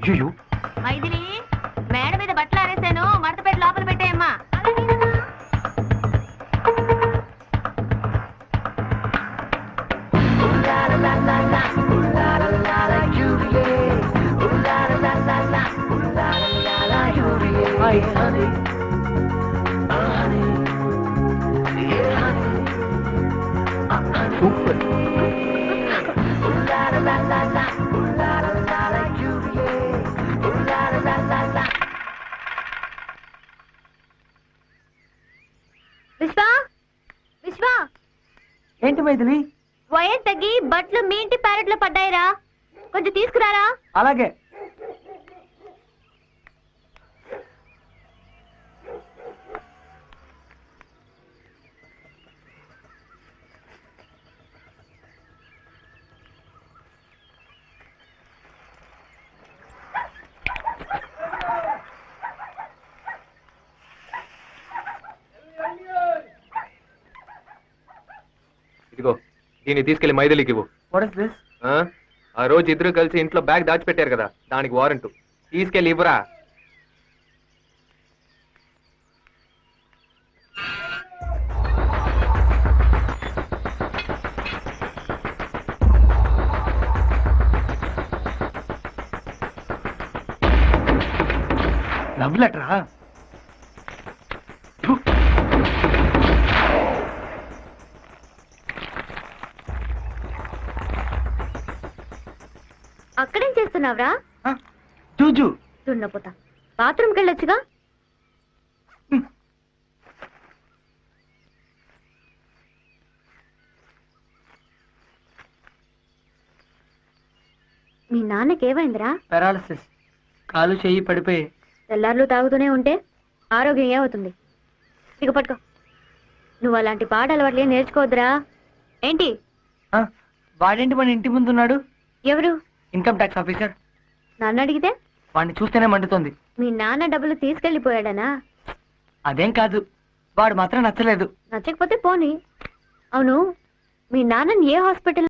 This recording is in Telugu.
అయ్యో మైథిలి, మేడ మీద బట్టలు ఆరేసాను, మడత పెట్టి లోపల పెట్టేయమ్మా. సూపర్. విశ్వా, విశ్వా, ఏంటి మైథిలి? వైర్ తగ్గి బట్టలు మీ ఇంటి ప్యారెట్ లో పడ్డాయిరా, కొంచెం తీసుకురారా. అలాగే. ఇదిగో దీన్ని తీసుకెళ్లి మైథిలికి ఇవ్వు. What is this? ఆ రోజు ఇద్దరు కలిసి ఇంట్లో బ్యాగ్ దాచిపెట్టారు కదా, దానికి వారెంట్. తీసుకెళ్లి ఇవ్వరా. లవ్ లెటరా? అక్కడేం చేస్తున్నావురా? జూజు. దున్నపోతా, బాత్రూమ్కి వెళ్ళొచ్చుగా. మీ నాన్నకేమైందిరా? పారాలసిస్. కాలు చెయ్యి పడిపోయి. తెల్లార్లు తాగుతూనే ఉంటే ఆరోగ్యం ఏమవుతుంది? ఇక పట్టుకో. నువ్వు అలాంటి పాట అలవాట్లే నేర్చుకోవద్దురా. ఏంటి? వాడేంటి మన ఇంటి ముందున్నాడు? ఎవరు? Income tax officer. నన్ను అడిగితే వాడిని చూస్తేనే మండుతోంది. మీ నాన్న డబ్బులు తీసుకెళ్లిపోయాడనా? అదేం కాదు, వాడు మాత్రం నచ్చలేదు. నచ్చకపోతే పోనీ. అవును, మీ నాన్నని ఏ హాస్పిటల్